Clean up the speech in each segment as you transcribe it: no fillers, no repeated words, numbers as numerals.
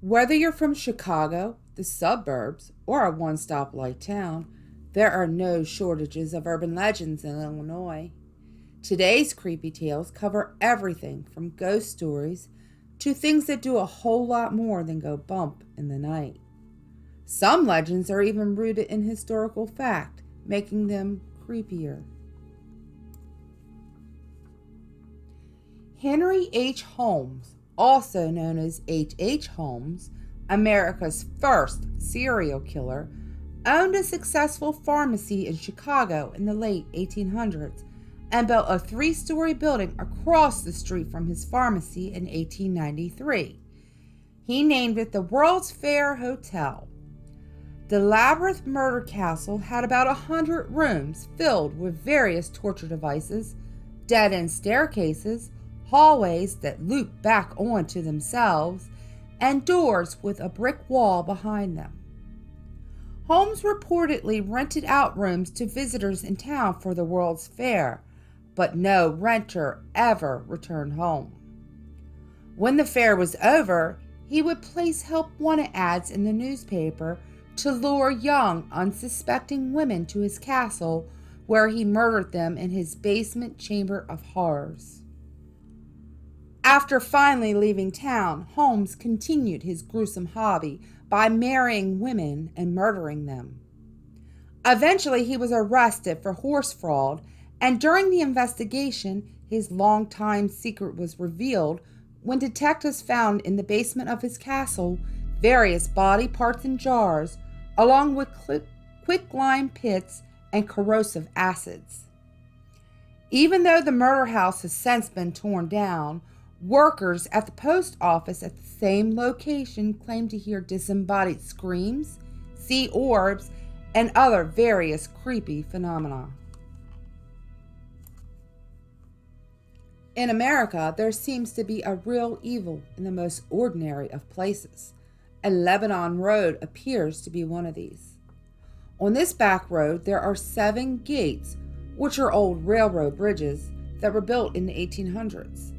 Whether you're from Chicago, the suburbs, or a one-stop light town, there are no shortages of urban legends in Illinois. Today's creepy tales cover everything from ghost stories to things that do a whole lot more than go bump in the night. Some legends are even rooted in historical fact, making them creepier. Henry H. Holmes, also known as H. Holmes, America's first serial killer, owned a successful pharmacy in Chicago in the late 1800s and built a 3-story building across the street from his pharmacy in 1893. He named it the World's Fair Hotel. The Labyrinth Murder Castle had about 100 rooms filled with various torture devices, dead-end staircases, hallways that loop back onto themselves, and doors with a brick wall behind them. Holmes reportedly rented out rooms to visitors in town for the World's Fair, but no renter ever returned home. When the fair was over, he would place help wanted ads in the newspaper to lure young, unsuspecting women to his castle, where he murdered them in his basement chamber of horrors. After finally leaving town, Holmes continued his gruesome hobby by marrying women and murdering them. Eventually, he was arrested for horse fraud, and during the investigation, his long-time secret was revealed when detectives found in the basement of his castle various body parts in jars, along with quicklime pits and corrosive acids. Even though the murder house has since been torn down, workers at the post office at the same location claim to hear disembodied screams, see orbs, and other various creepy phenomena. In America, there seems to be a real evil in the most ordinary of places, and Lebanon Road appears to be one of these. On this back road, there are 7 gates, which are old railroad bridges that were built in the 1800s.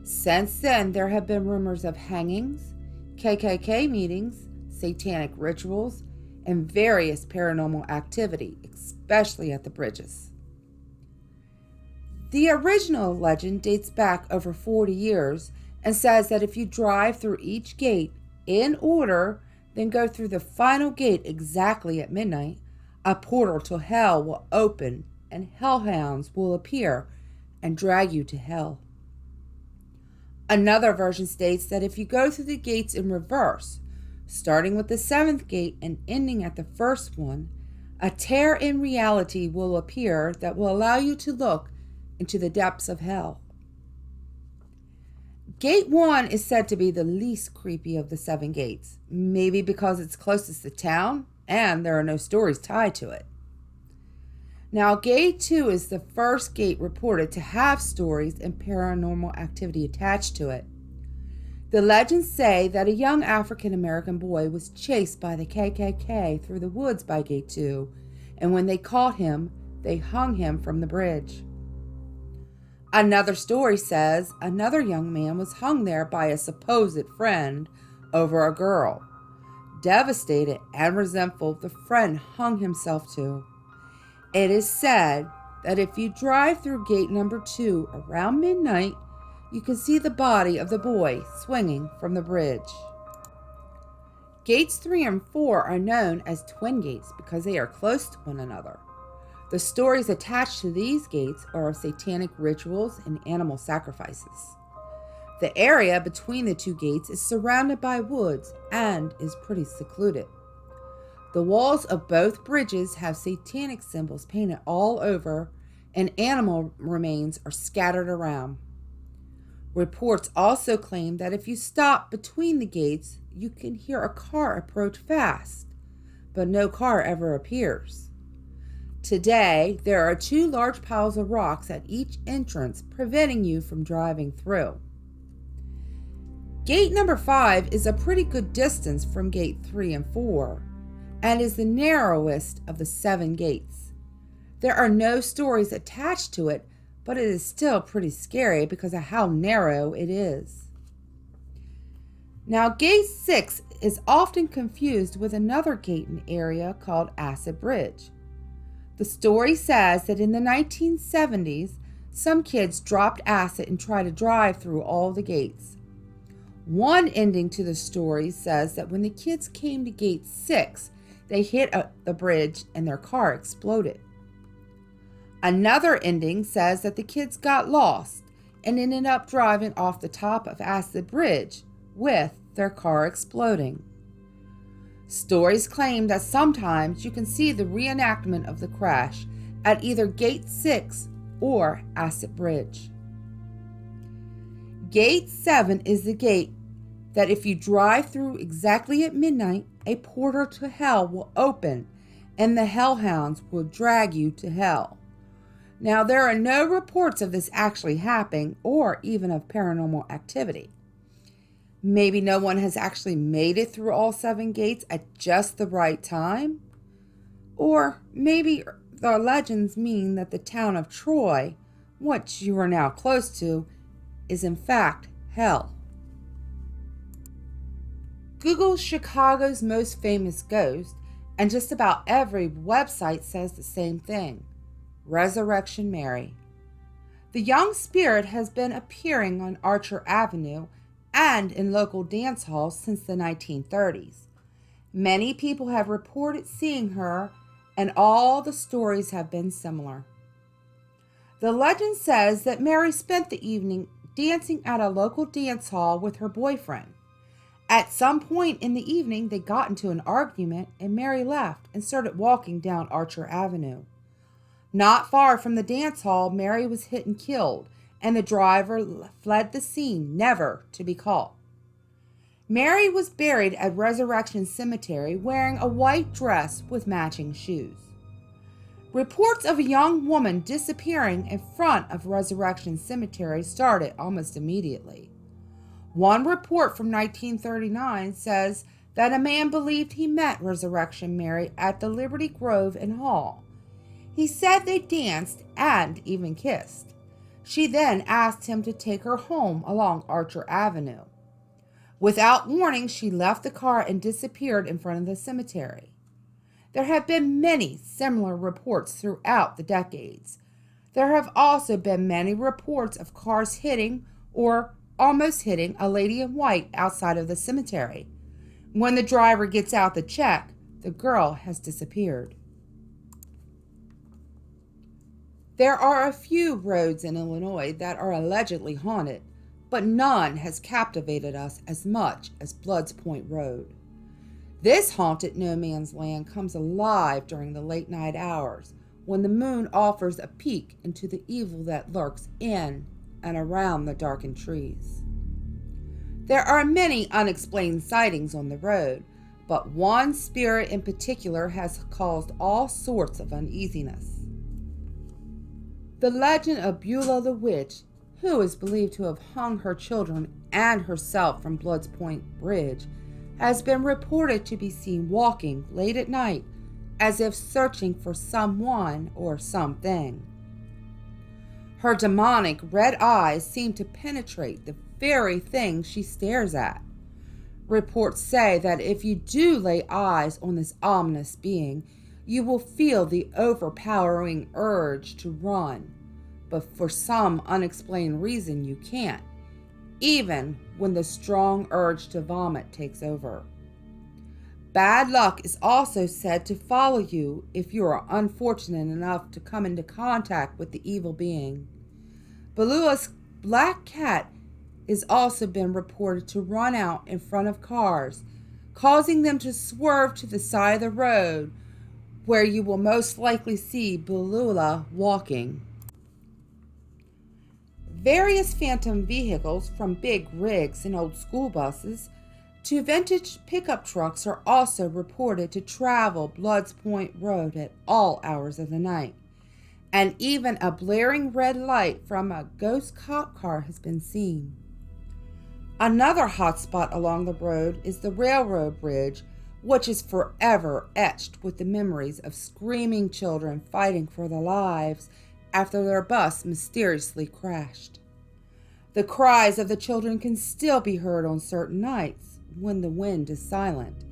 Since then, there have been rumors of hangings, KKK meetings, satanic rituals, and various paranormal activity, especially at the bridges. The original legend dates back over 40 years and says that if you drive through each gate in order, then go through the final gate exactly at midnight, a portal to hell will open and hellhounds will appear and drag you to hell. Another version states that if you go through the gates in reverse, starting with the 7th gate and ending at the first one, a tear in reality will appear that will allow you to look into the depths of hell. Gate 1 is said to be the least creepy of the 7 gates, maybe because it's closest to town and there are no stories tied to it. Now, Gate 2 is the first gate reported to have stories and paranormal activity attached to it. The legends say that a young African-American boy was chased by the KKK through the woods by Gate 2, and when they caught him, they hung him from the bridge. Another story says another young man was hung there by a supposed friend over a girl. Devastated and resentful, the friend hung himself too. It is said that if you drive through gate number 2 around midnight, you can see the body of the boy swinging from the bridge. Gates 3 and 4 are known as twin gates because they are close to one another. The stories attached to these gates are of satanic rituals and animal sacrifices. The area between the 2 gates is surrounded by woods and is pretty secluded. The walls of both bridges have satanic symbols painted all over, and animal remains are scattered around. Reports also claim that if you stop between the gates, you can hear a car approach fast, but no car ever appears. Today, there are 2 large piles of rocks at each entrance, preventing you from driving through. Gate number 5 is a pretty good distance from gate 3 and 4, and is the narrowest of the 7 gates. There are no stories attached to it, but it is still pretty scary because of how narrow it is. Now, Gate 6 is often confused with another gate in the area called Acid Bridge. The story says that in the 1970s, some kids dropped acid and tried to drive through all the gates. One ending to the story says that when the kids came to Gate 6, they hit the bridge and their car exploded. Another ending says that the kids got lost and ended up driving off the top of Acid Bridge with their car exploding. Stories claim that sometimes you can see the reenactment of the crash at either Gate 6 or Acid Bridge. Gate 7 is the gate that if you drive through exactly at midnight, a portal to hell will open and the hellhounds will drag you to hell. Now, there are no reports of this actually happening or even of paranormal activity. Maybe no one has actually made it through all 7 gates at just the right time. Or maybe the legends mean that the town of Troy, which you are now close to, is in fact hell. Google Chicago's most famous ghost, and just about every website says the same thing: Resurrection Mary. The young spirit has been appearing on Archer Avenue and in local dance halls since the 1930s. Many people have reported seeing her, and all the stories have been similar. The legend says that Mary spent the evening dancing at a local dance hall with her boyfriend. At some point in the evening, they got into an argument, and Mary left and started walking down Archer Avenue. Not far from the dance hall, Mary was hit and killed, and the driver fled the scene, never to be caught. Mary was buried at Resurrection Cemetery wearing a white dress with matching shoes. Reports of a young woman disappearing in front of Resurrection Cemetery started almost immediately. One report from 1939 says that a man believed he met Resurrection Mary at the Liberty Grove and Hall. He said they danced and even kissed. She then asked him to take her home along Archer Avenue. Without warning, she left the car and disappeared in front of the cemetery. There have been many similar reports throughout the decades. There have also been many reports of cars hitting or almost hitting a lady in white outside of the cemetery. When the driver gets out to check, the girl has disappeared. There are a few roads in Illinois that are allegedly haunted, but none has captivated us as much as Blood's Point Road. This haunted no man's land comes alive during the late night hours, when the moon offers a peek into the evil that lurks in and around the darkened trees. There are many unexplained sightings on the road, but one spirit in particular has caused all sorts of uneasiness. The legend of Beulah the Witch, who is believed to have hung her children and herself from Blood's Point Bridge, has been reported to be seen walking late at night as if searching for someone or something. Her demonic red eyes seem to penetrate the very thing she stares at. Reports say that if you do lay eyes on this ominous being, you will feel the overpowering urge to run, but for some unexplained reason you can't, even when the strong urge to vomit takes over. Bad luck is also said to follow you if you are unfortunate enough to come into contact with the evil being. Beulah's black cat has also been reported to run out in front of cars, causing them to swerve to the side of the road, where you will most likely see Beulah walking. Various phantom vehicles, from big rigs and old school buses to vintage pickup trucks, are also reported to travel Blood's Point Road at all hours of the night. And even a blaring red light from a ghost cop car has been seen. Another hot spot along the road is the railroad bridge, which is forever etched with the memories of screaming children fighting for their lives after their bus mysteriously crashed. The cries of the children can still be heard on certain nights when the wind is silent.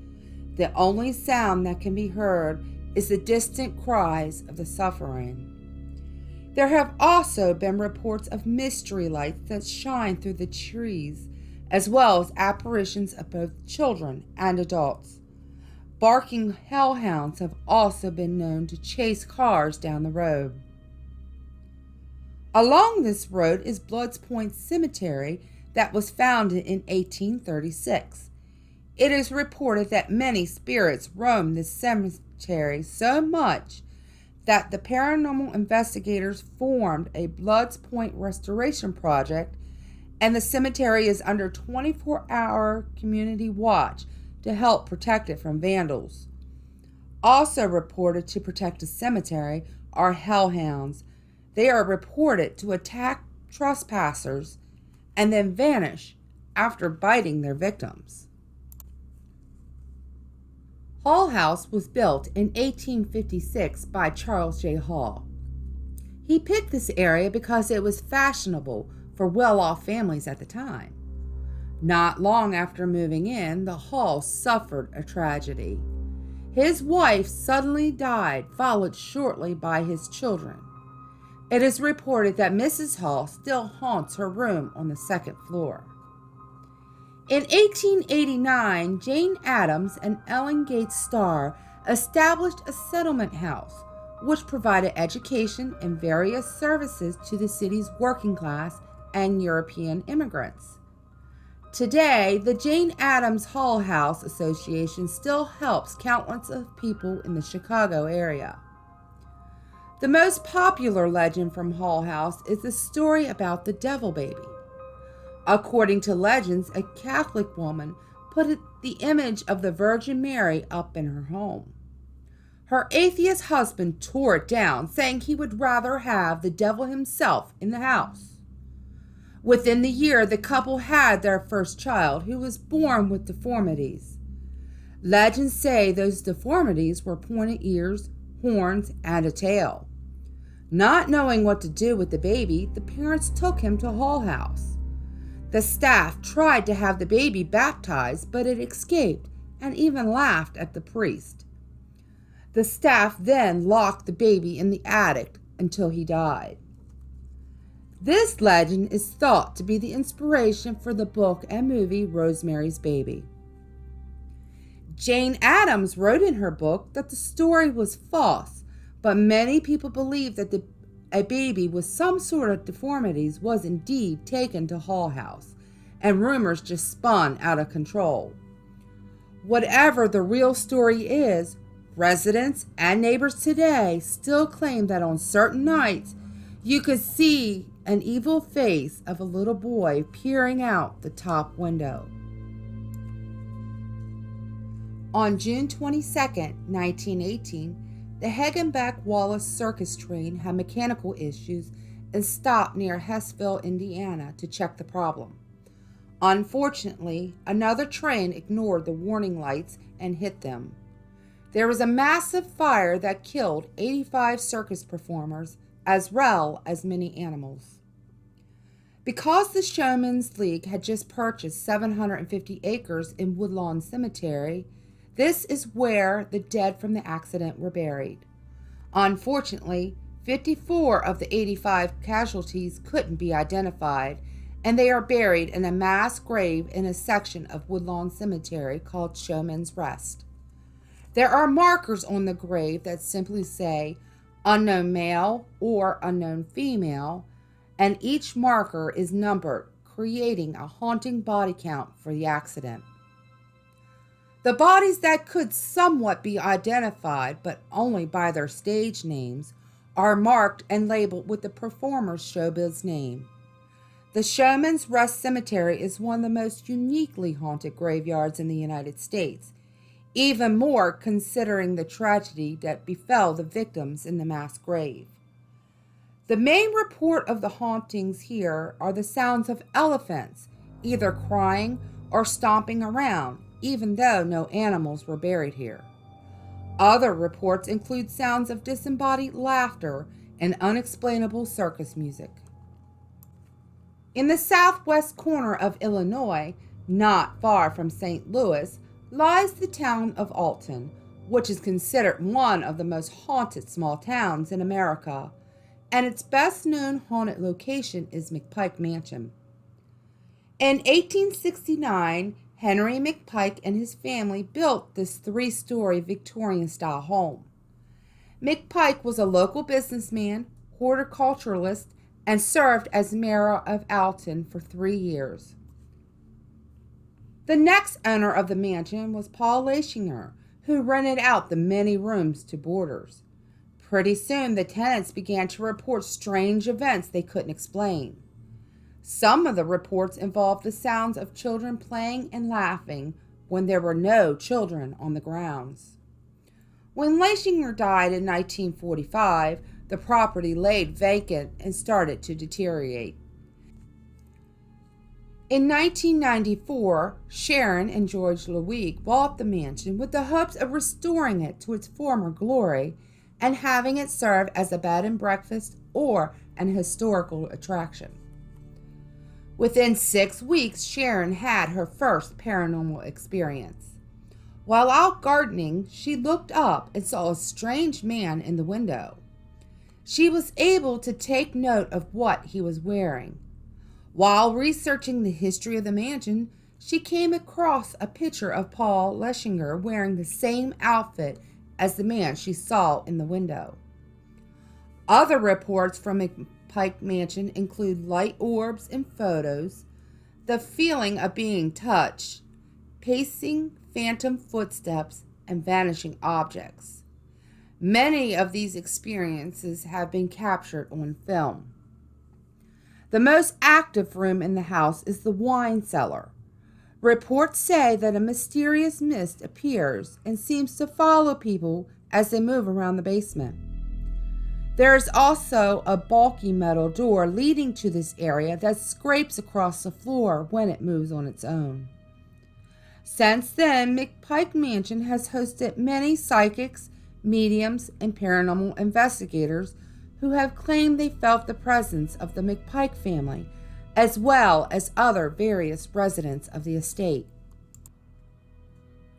The only sound that can be heard is the distant cries of the suffering. There have also been reports of mystery lights that shine through the trees, as well as apparitions of both children and adults. Barking hellhounds have also been known to chase cars down the road. Along this road is Blood's Point Cemetery that was founded in 1836. It is reported that many spirits roam this cemetery so much that the paranormal investigators formed a Blood's Point restoration project, and the cemetery is under 24-hour community watch to help protect it from vandals. Also reported to protect the cemetery are hellhounds. They are reported to attack trespassers and then vanish after biting their victims. Hall House was built in 1856 by Charles J. Hall. He picked this area because it was fashionable for well-off families at the time. Not long after moving in, the Halls suffered a tragedy. His wife suddenly died, followed shortly by his children. It is reported that Mrs. Hall still haunts her room on the second floor. In 1889, Jane Addams and Ellen Gates Starr established a settlement house, which provided education and various services to the city's working class and European immigrants. Today, the Jane Addams Hall House Association still helps countless of people in the Chicago area. The most popular legend from Hall House is the story about the Devil Baby. According to legends, a Catholic woman put the image of the Virgin Mary up in her home. Her atheist husband tore it down, saying he would rather have the devil himself in the house. Within the year, the couple had their first child, who was born with deformities. Legends say those deformities were pointed ears, horns, and a tail. Not knowing what to do with the baby, the parents took him to Hall House. The staff tried to have the baby baptized, but it escaped and even laughed at the priest. The staff then locked the baby in the attic until he died. This legend is thought to be the inspiration for the book and movie Rosemary's Baby. Jane Addams wrote in her book that the story was false, but many people believe that a baby with some sort of deformities was indeed taken to Hall House, and rumors just spun out of control. Whatever the real story is, residents and neighbors today still claim that on certain nights you could see an evil face of a little boy peering out the top window. On June 22, 1918, the Hagenbeck-Wallace circus train had mechanical issues and stopped near Hessville, Indiana, to check the problem. Unfortunately, another train ignored the warning lights and hit them. There was a massive fire that killed 85 circus performers, as well as many animals. Because the Showmans League had just purchased 750 acres in Woodlawn Cemetery, this is where the dead from the accident were buried. Unfortunately, 54 of the 85 casualties couldn't be identified, and they are buried in a mass grave in a section of Woodlawn Cemetery called Showmans Rest. There are markers on the grave that simply say unknown male or unknown female, and each marker is numbered, creating a haunting body count for the accident. The bodies that could somewhat be identified, but only by their stage names, are marked and labeled with the performer's showbiz name. The Showmans Rest Cemetery is one of the most uniquely haunted graveyards in the United States, even more considering the tragedy that befell the victims in the mass grave. The main report of the hauntings here are the sounds of elephants, either crying or stomping around, even though no animals were buried here. Other reports include sounds of disembodied laughter and unexplainable circus music. In the southwest corner of Illinois, not far from St. Louis, lies the town of Alton, which is considered one of the most haunted small towns in America, and its best known haunted location is McPike Mansion. In 1869, Henry McPike and his family built this three-story Victorian-style home. McPike was a local businessman, horticulturalist, and served as mayor of Alton for 3 years. The next owner of the mansion was Paul Leishinger, who rented out the many rooms to boarders. Pretty soon, the tenants began to report strange events they couldn't explain. Some of the reports involved the sounds of children playing and laughing when there were no children on the grounds. When Leishinger died in 1945, the property laid vacant and started to deteriorate. In 1994, Sharon and George Lewick bought the mansion with the hopes of restoring it to its former glory and having it serve as a bed and breakfast or an historical attraction. Within 6 weeks, Sharon had her first paranormal experience. While out gardening, she looked up and saw a strange man in the window. She was able to take note of what he was wearing. While researching the history of the mansion, she came across a picture of Paul Leishinger wearing the same outfit as the man she saw in the window. Other reports from McPike Mansion include light orbs and photos, the feeling of being touched, pacing phantom footsteps, and vanishing objects. Many of these experiences have been captured on film. The most active room in the house is the wine cellar. Reports say that a mysterious mist appears and seems to follow people as they move around the basement. There is also a bulky metal door leading to this area that scrapes across the floor when it moves on its own. Since then, McPike Mansion has hosted many psychics, mediums, and paranormal investigators who have claimed they felt the presence of the McPike family, as well as other various residents of the estate.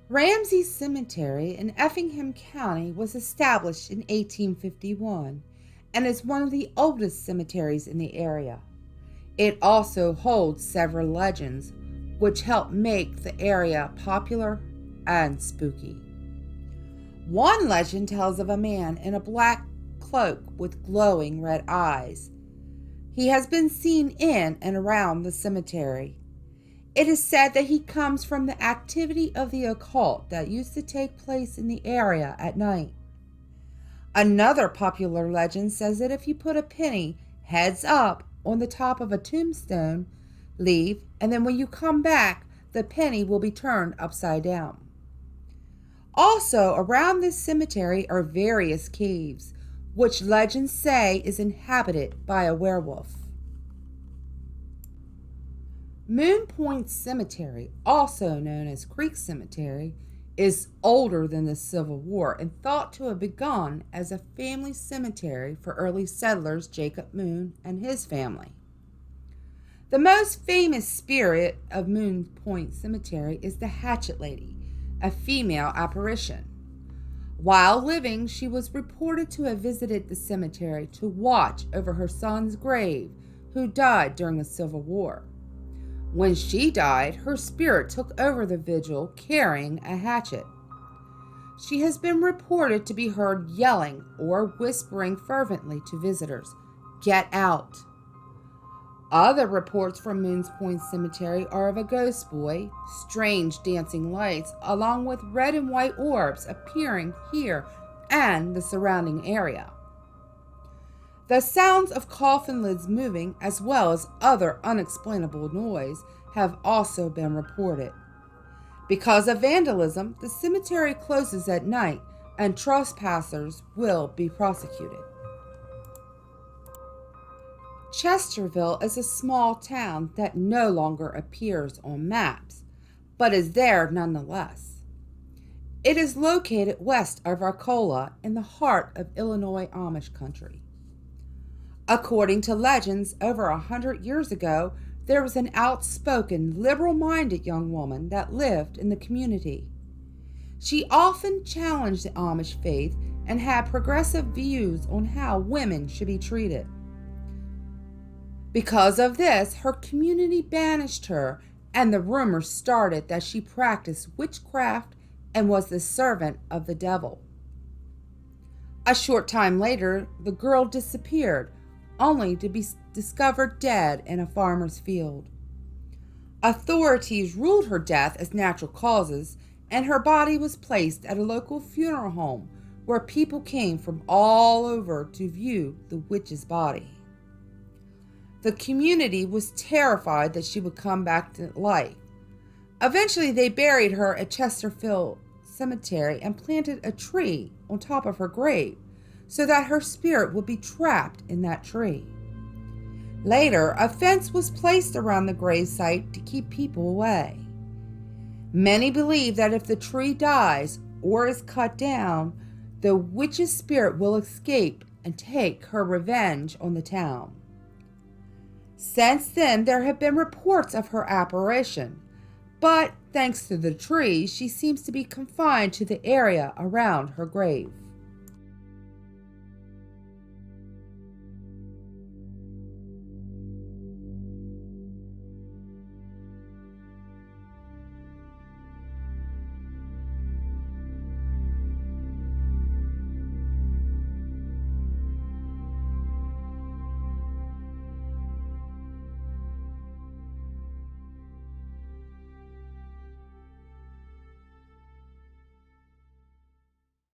Ramsey Cemetery in Effingham County was established in 1851 and is one of the oldest cemeteries in the area. It also holds several legends, which help make the area popular and spooky. One legend tells of a man in a black cloak with glowing red eyes. He has been seen in and around the cemetery. It is said that he comes from the activity of the occult that used to take place in the area at night. Another popular legend says that if you put a penny heads up on the top of a tombstone, leave, and then when you come back, the penny will be turned upside down. Also, around this cemetery are various caves, which legends say is inhabited by a werewolf. Moon Point Cemetery, also known as Creek Cemetery, is older than the Civil War and thought to have begun as a family cemetery for early settlers Jacob Moon and his family. The most famous spirit of Moon Point Cemetery is the Hatchet Lady, a female apparition. While living, she was reported to have visited the cemetery to watch over her son's grave, who died during the Civil War. When she died, her spirit took over the vigil carrying a hatchet. She has been reported to be heard yelling or whispering fervently to visitors, "Get out!" Other reports from Moon's Point Cemetery are of a ghost boy, strange dancing lights, along with red and white orbs appearing here and the surrounding area. The sounds of coffin lids moving, as well as other unexplainable noise, have also been reported. Because of vandalism, the cemetery closes at night and trespassers will be prosecuted. Chesterville is a small town that no longer appears on maps, but is there nonetheless. It is located west of Arcola in the heart of Illinois Amish country. According to legends, over 100 years ago, there was an outspoken, liberal-minded young woman that lived in the community. She often challenged the Amish faith and had progressive views on how women should be treated. Because of this, her community banished her, and the rumor started that she practiced witchcraft and was the servant of the devil. A short time later, the girl disappeared, only to be discovered dead in a farmer's field. Authorities ruled her death as natural causes, and her body was placed at a local funeral home where people came from all over to view the witch's body. The community was terrified that she would come back to life. Eventually, they buried her at Chesterville Cemetery and planted a tree on top of her grave so that her spirit would be trapped in that tree. Later, a fence was placed around the gravesite to keep people away. Many believe that if the tree dies or is cut down, the witch's spirit will escape and take her revenge on the town. Since then, there have been reports of her apparition, but thanks to the tree, she seems to be confined to the area around her grave.